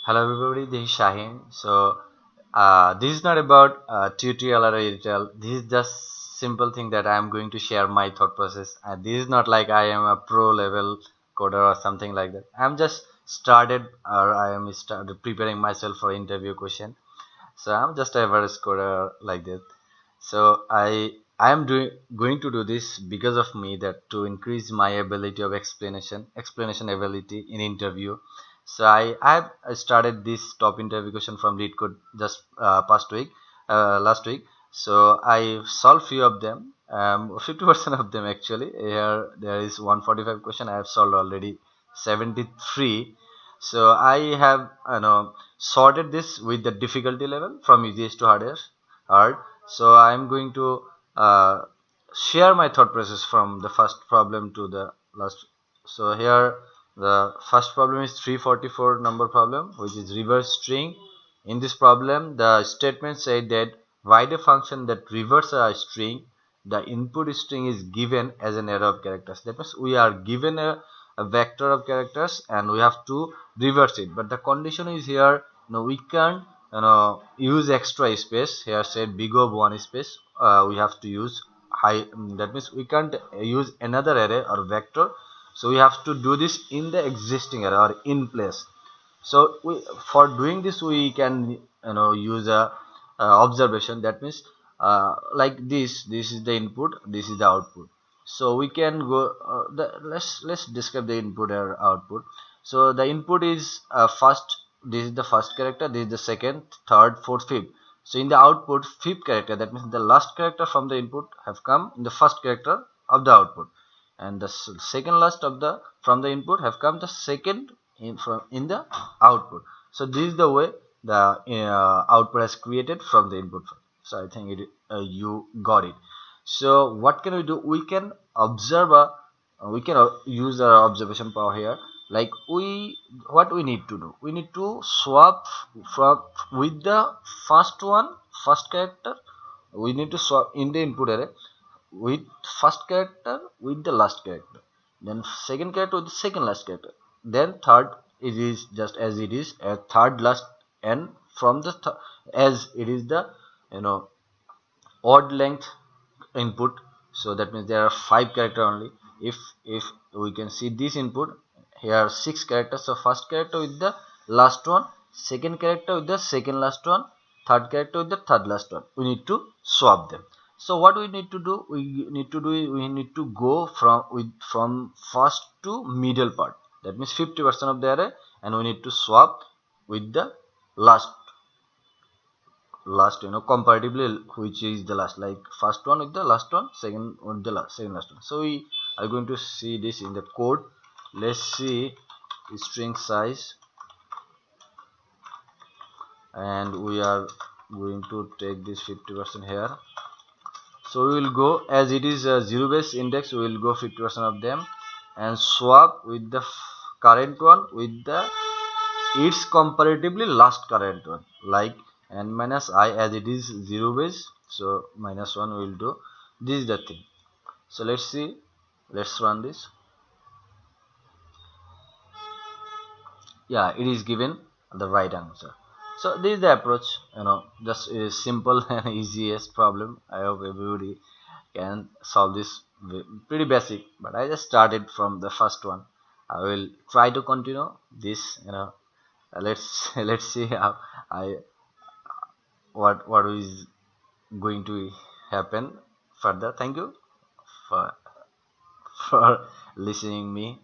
Hello everybody, this is Shaheen. This is not about tutorial or editorial. This is just simple thing that I am going to share my thought process. This is not like I am a pro level coder or something like that. I'm just started or I am started preparing myself for interview question. So I'm just a average coder like this. So I am doing going to do this because of me that to increase my ability of explanation ability in interview. So I started this top interview question from LeetCode just past week last week. So I solved few of them, 50% of them actually. Here there is 145 question. I have solved already 73. So I have sorted this with the difficulty level from easiest to hard. So I'm going to uh, share my thought process from the first problem to the last. So here the first problem is 344 number problem, which is reverse string. In this problem the statement said that write a function that reverses a string. The input string is given as an array of characters. That means we are given a vector of characters and we have to reverse it, but the condition is here, we can't use extra space. Here said big of one space, we have to use high, that means we can't use another array or vector, so we have to do this in the existing array or in place. So for doing this we can use a observation. That means like this is the input, this is the output. So we can go let's describe the input or output. So the input is first, this is the first character, this is the second, third, fourth, fifth. So in the output, fifth character, that means the last character from the input have come in the first character of the output, and the second last of the from the input have come the second in the output. So this is the way the output has created from the input. So I think you got it. So what can we do? We can observe we can use our observation power here. Like what we need to do, we need to swap from with the first character. We need to swap in the input array with first character with the last character, then second character with the second last character, then third, it is just as it is a third last, and from the as it is the you know odd length input. So that means there are five character only. If we can see this input, here are six characters. So first character with the last one, second character with the second last one, third character with the third last one, we need to swap them. So what we need to do, we need to go from first to middle part. That means 50% of the array, and we need to swap with the last comparatively, which is the last, like first one with the last one, second with the second last one. So we are going to see this in the code. Let's see string size, and we are going to take this 50% here. So we will go, as it is a zero base index, we will go 50% of them and swap with the current one with the its comparatively last current one, like n minus I, as it is zero base, so minus 1 will do. This is the thing. So let's see, let's run this. Yeah, it is given the right answer. So this is the approach, just a simple and easiest problem. I hope everybody can solve this. Pretty basic, but I just started from the first one. I will try to continue this, let's let's see how I what is going to happen further. Thank you for for listening me.